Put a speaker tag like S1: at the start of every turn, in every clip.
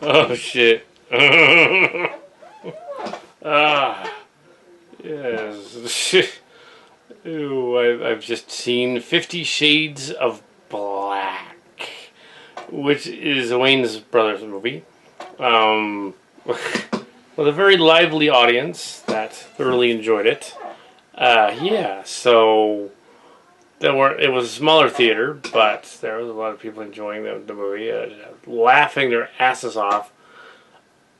S1: Oh shit. Ah, yes. Ooh, I've just seen 50 Shades of Black, which is a Wayne's Brothers movie. With a very lively audience that thoroughly enjoyed it. Yeah, so it was a smaller theater, but there was a lot of people enjoying the movie, laughing their asses off.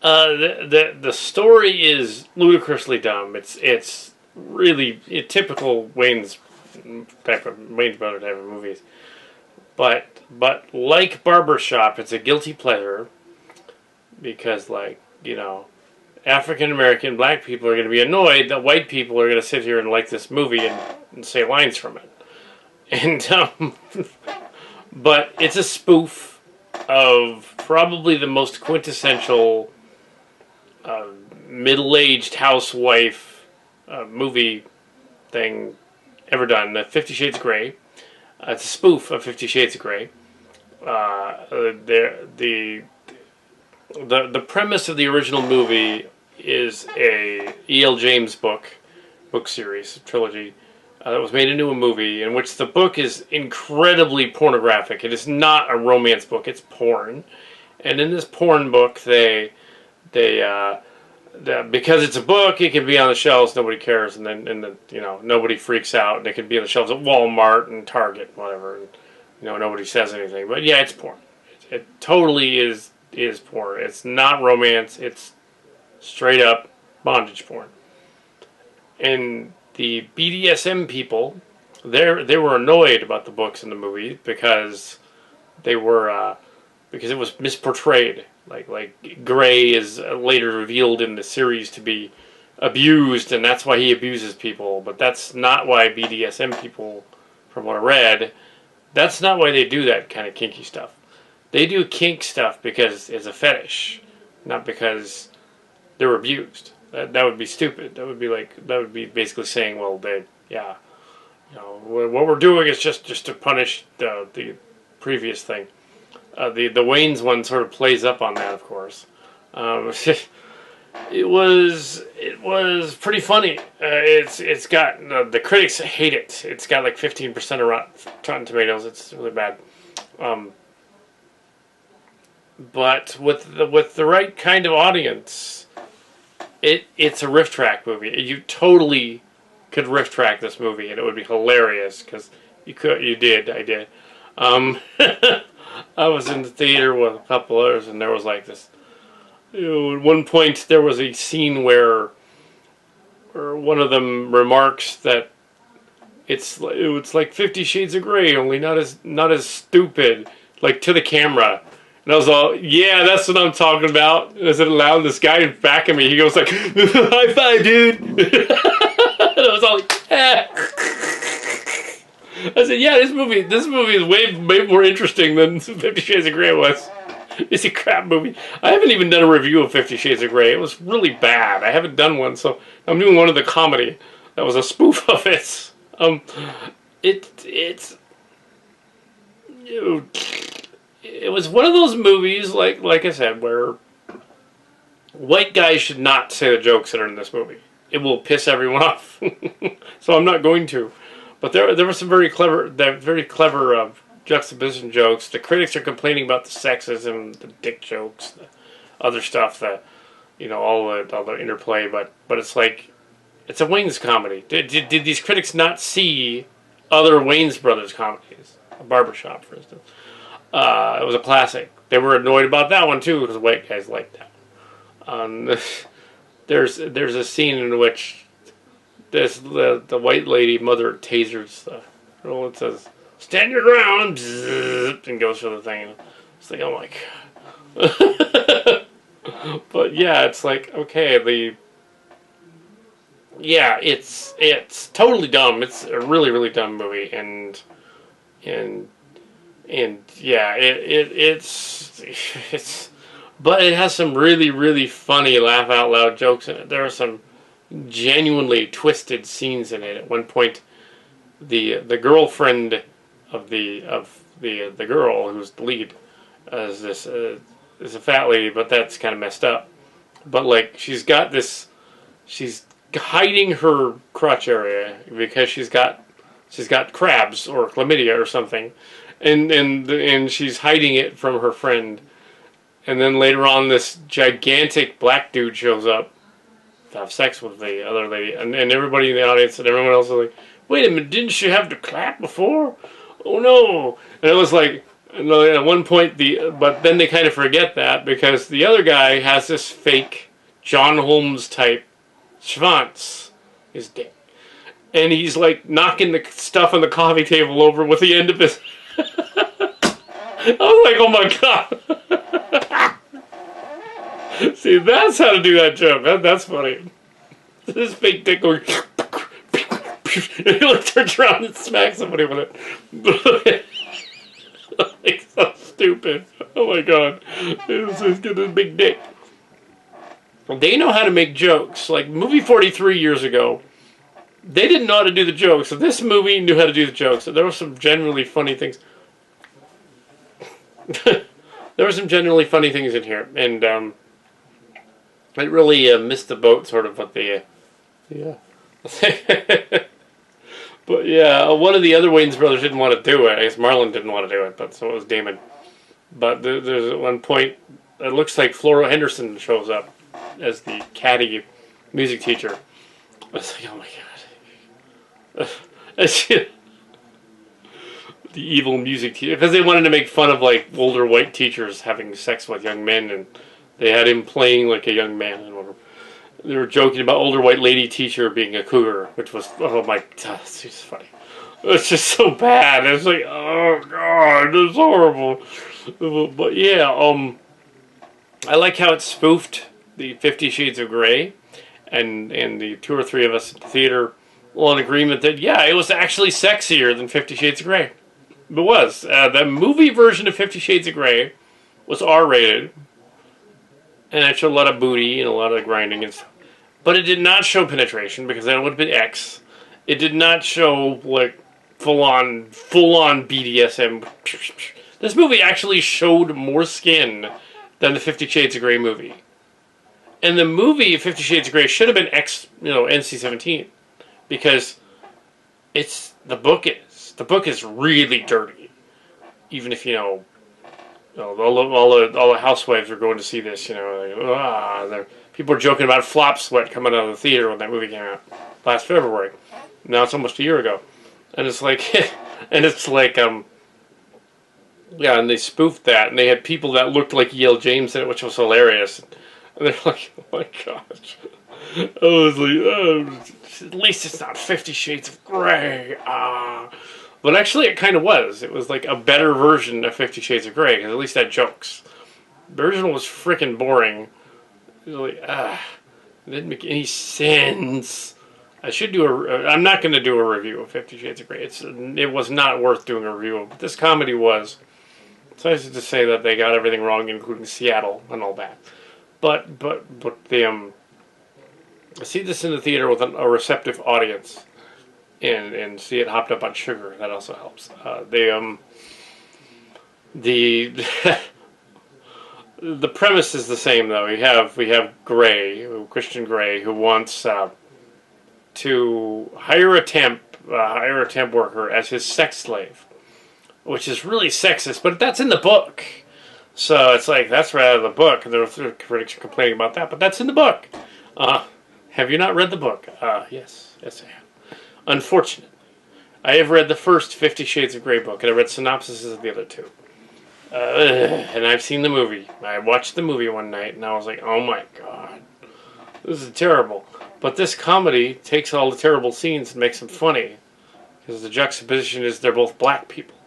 S1: The story is ludicrously dumb. It's really typical Wayne's Brother type of movies. But like Barbershop, it's a guilty pleasure because, like, you know, African American black people are going to be annoyed that white people are going to sit here and like this movie and say lines from it. And but it's a spoof of probably the most quintessential middle-aged housewife movie thing ever done. 50 Shades of Grey. It's a spoof of 50 Shades of Grey. The premise of the original movie is a E.L. James book series, trilogy, that was made into a movie, in which the book is incredibly pornographic. It is not a romance book, it's porn. And in this porn book, because it's a book, it can be on the shelves, nobody cares, and then nobody freaks out, and it can be on the shelves at Walmart and Target, whatever, and nobody says anything. But yeah, it's porn. It totally is porn. It's not romance. It's straight up bondage porn. And the BDSM people, they were annoyed about the books in the movie because it was misportrayed. Like Gray is later revealed in the series to be abused, and that's why he abuses people. But that's not why BDSM people, from what I read, that's not why they do that kind of kinky stuff. They do kink stuff because it's a fetish, not because they're abused. That would be stupid. That would be basically saying, well, what we're doing is just to punish the previous thing. The Wayne's one sort of plays up on that, of course. It was pretty funny. It's got the critics hate it. It's got like 15% of Rotten Tomatoes. It's really bad. But with the right kind of audience, it's a riff track movie. You totally could riff track this movie, and it would be hilarious because I did. I was in the theater with a couple others, and there was like this. At one point, there was a scene where one of them remarks that it's like 50 Shades of Grey, only not as stupid, like to the camera. And I was all, yeah, that's what I'm talking about. And I said it loud, this guy back of me, he goes like, high five, dude. And I was all like, eh. I said, yeah, this movie is way more interesting than 50 Shades of Grey was. It's a crap movie. I haven't even done a review of 50 Shades of Grey. It was really bad. I haven't done one, so I'm doing one of the comedy. That was a spoof of it. It was one of those movies, like I said, where white guys should not say the jokes that are in this movie. It will piss everyone off. So I'm not going to. But there were some very clever juxtaposition jokes. The critics are complaining about the sexism, the dick jokes, the other stuff, all the interplay. But it's like, it's a Wayne's comedy. Did these critics not see other Wayne's Brothers comedies? A Barbershop, for instance. It was a classic. They were annoyed about that one too because white guys liked that. There's a scene in which the white lady mother tasers the girl and says, "Stand your ground," bzzz, and goes for the thing. It's like, oh my god. But yeah, it's like, okay, it's totally dumb. It's a really, really dumb movie, and yeah, it's but it has some really, really funny laugh out loud jokes in it. There are some genuinely twisted scenes in it. At one point, the girlfriend the girl who's the lead is this is a fat lady, but that's kind of messed up. But like she's hiding her crotch area because she's got crabs or chlamydia or something, and she's hiding it from her friend. And then later on, this gigantic black dude shows up to have sex with the other lady, and everybody in the audience and everyone else is like, "Wait a minute, didn't she have to clap before? Oh no!" And it was like, at one point, but then they kind of forget that because the other guy has this fake John Holmes type schwanz, his dick, and he's like knocking the stuff on the coffee table over with the end of his. I was like, "Oh my god!" See, that's how to do that joke. That's funny. This fake dick going. And he like turns around and smacks somebody with it. Like so stupid. Oh my god. He's got this big dick. They know how to make jokes. Like movie 43 years ago, they didn't know how to do the jokes. So this movie knew how to do the jokes. So there were some genuinely funny things. There were some genuinely funny things in here. And it really missed the boat sort of what the... yeah. But yeah, one of the other Wayans brothers didn't want to do it. I guess Marlon didn't want to do it, but so it was Damon. But there's at one point, it looks like Flora Henderson shows up as the catty music teacher. I was like, oh my god. The evil music teacher. Because they wanted to make fun of like older white teachers having sex with young men, and they had him playing like a young man and whatever. They were joking about older white lady teacher being a cougar, which was, oh my god, it's just funny. It's just so bad. It's like, oh god, it's horrible. But yeah, I like how it spoofed the 50 Shades of Grey, and the two or three of us at the theater were in agreement that, yeah, it was actually sexier than 50 Shades of Grey. It was. The movie version of 50 Shades of Grey was R-rated, and it showed a lot of booty and a lot of grinding and stuff. But it did not show penetration, because that would have been X. It did not show, like, full-on BDSM. This movie actually showed more skin than the 50 Shades of Grey movie. And the movie 50 Shades of Grey should have been NC-17. Because the book is really dirty. Even if, all the housewives are going to see this, people are joking about flop sweat coming out of the theater when that movie came out last February. Now it's almost a year ago, and it's like, yeah, and they spoofed that, and they had people that looked like E.L. James in it, which was hilarious. And they're like, oh my gosh, I was like, oh, at least it's not 50 Shades of Grey. But actually, it kind of was. It was like a better version of 50 Shades of Grey, because at least it had jokes. The original was freaking boring. It was like, it didn't make any sense. I should do I'm not going to do a review of 50 Shades of Grey. It was not worth doing a review of, but this comedy was. So I have to say that they got everything wrong, including Seattle and all that. But I see this in the theater with a receptive audience. And see it hopped up on sugar. That also helps. The premise is the same though. We have Christian Grey, who wants to hire a temp worker as his sex slave, which is really sexist. But that's in the book, so it's like that's right out of the book. And there are critics complaining about that, but that's in the book. Have you not read the book? Yes, I have. Unfortunately, I have read the first 50 Shades of Grey book, and I read synopsises of the other two. And I've seen the movie. I watched the movie one night, and I was like, oh my god, this is terrible. But this comedy takes all the terrible scenes and makes them funny, because the juxtaposition is they're both black people,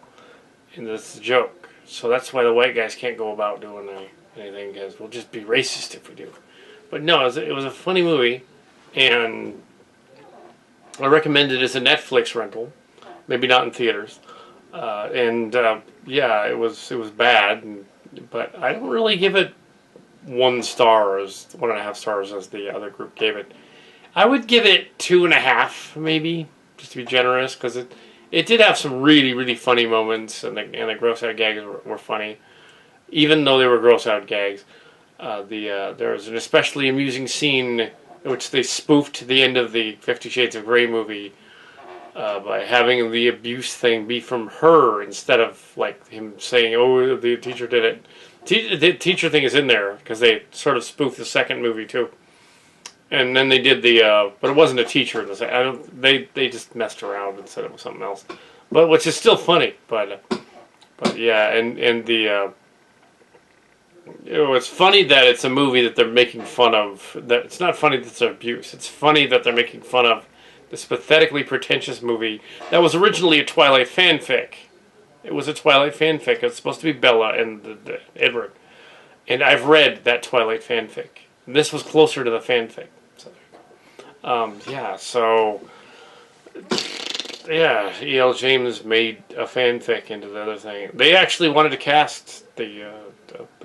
S1: and that's the joke. So that's why the white guys can't go about doing anything, because we'll just be racist if we do. But no, it was a funny movie, and I recommend it as a Netflix rental, maybe not in theaters. Yeah, it was bad, but I don't really give it 1.5 stars as the other group gave it. I would give it 2.5, maybe, just to be generous, because It did have some really, really funny moments, and the gross out gags were funny, even though they were gross out gags. There was an especially amusing scene in which they spoofed the end of the 50 Shades of Grey movie by having the abuse thing be from her instead of like him saying, "Oh, the teacher did it." The teacher thing is in there because they sort of spoofed the second movie too, and then they did but it wasn't a teacher. They just messed around and said it was something else, but which is still funny. But yeah, and the. It's funny that it's a movie that they're making fun of. That it's not funny that it's abuse. It's funny that they're making fun of this pathetically pretentious movie that was originally a Twilight fanfic. It was a Twilight fanfic. It's supposed to be Bella and Edward. And I've read that Twilight fanfic. And this was closer to the fanfic. So, yeah, so... Yeah, E.L. James made a fanfic into the other thing. They actually wanted to cast the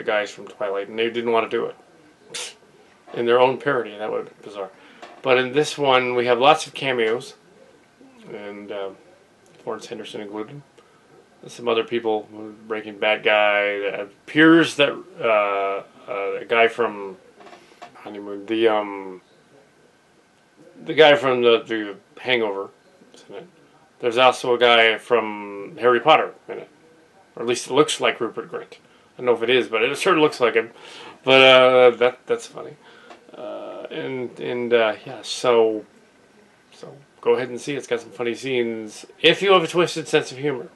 S1: guys from Twilight, and they didn't want to do it. In their own parody. That would have been bizarre. But in this one, we have lots of cameos. And Florence Henderson included. Some other people, Breaking Bad guy. It appears that a guy from Honeymoon, the guy from the Hangover is in it. There's also a guy from Harry Potter in it, or at least it looks like Rupert Grint. I don't know if it is, but it sure looks like him. But that's funny. Yeah, so go ahead and see it. It's got some funny scenes if you have a twisted sense of humor.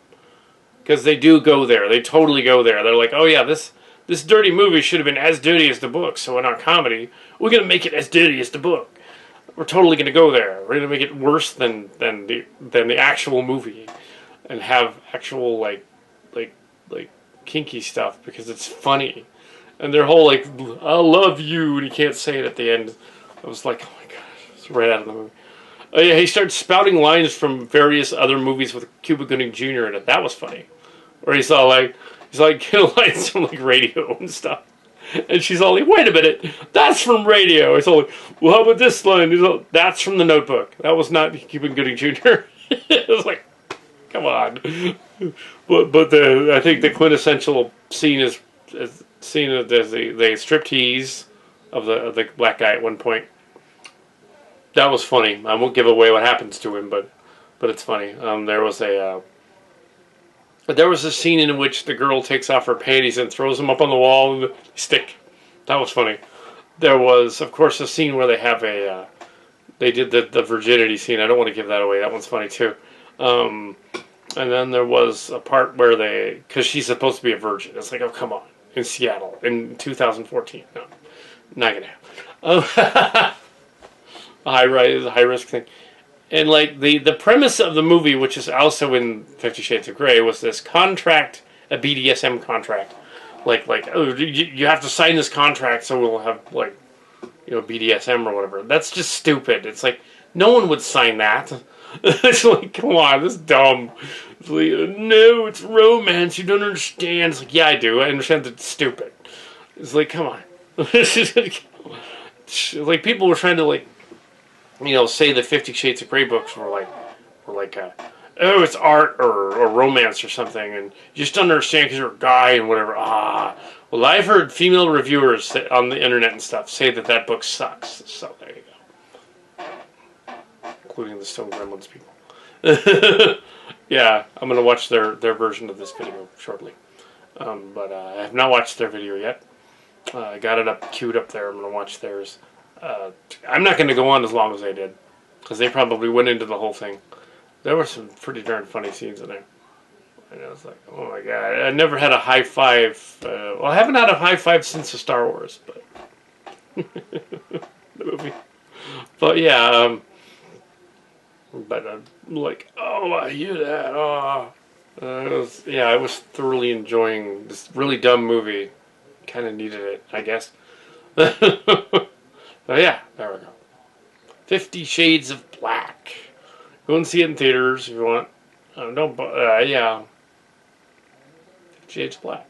S1: Because they do go there. They totally go there. They're like, oh yeah, this dirty movie should have been as dirty as the book. So in our comedy, we're going to make it as dirty as the book. We're totally going to go there. We're going to make it worse than the actual movie, and have actual like kinky stuff because it's funny. And their whole like, I love you, and he can't say it at the end. I was like, oh my gosh, it's right out of the movie. Oh yeah, he started spouting lines from various other movies with Cuba Gooding Jr. in it. That was funny. Where he's like getting lines from like radio and stuff. And she's all like, wait a minute, that's from radio. It's all like, well, how about this line? He's all, that's from The Notebook. That was not Cuba Gooding Jr. It was like, come on. But I think the quintessential scene is seen as the striptease of the black guy at one point. That was funny. I won't give away what happens to him, but it's funny. There was a scene in which the girl takes off her panties and throws them up on the wall and stick. That was funny. There was, of course, a scene where they have they did the virginity scene. I don't want to give that away. That one's funny too. And then there was a part where because she's supposed to be a virgin. It's like, oh come on, in Seattle in 2014. No, not gonna happen. A high risk thing. And like the premise of the movie, which is also in 50 Shades of Grey, was this contract, a BDSM contract. Like oh, you have to sign this contract so we'll have like, BDSM or whatever. That's just stupid. It's like no one would sign that. It's like, come on, this is dumb. It's like, no, it's romance. You don't understand. It's like, yeah, I do. I understand that it's stupid. It's like, come on. Like people were trying to like, say the 50 Shades of Grey books were like, oh, it's art or romance or something, and you just don't understand because you're a guy and whatever. Well, I've heard female reviewers on the internet and stuff say that book sucks. So there you go, including the Stone Gremlins people. Yeah, I'm gonna watch their version of this video shortly, but I have not watched their video yet. I got it queued up there. I'm gonna watch theirs. I'm not going to go on as long as they did, because they probably went into the whole thing. There were some pretty darn funny scenes in there. And I was like, oh my god. I never had a high five. Well, I haven't had a high five since the Star Wars, but the movie. But yeah, but I'm like, oh, I hear that. Oh. I was thoroughly enjoying this really dumb movie. Kind of needed it, I guess. So yeah, there we go. 50 Shades of Black. Go and see it in theaters if you want. Yeah. 50 Shades of Black.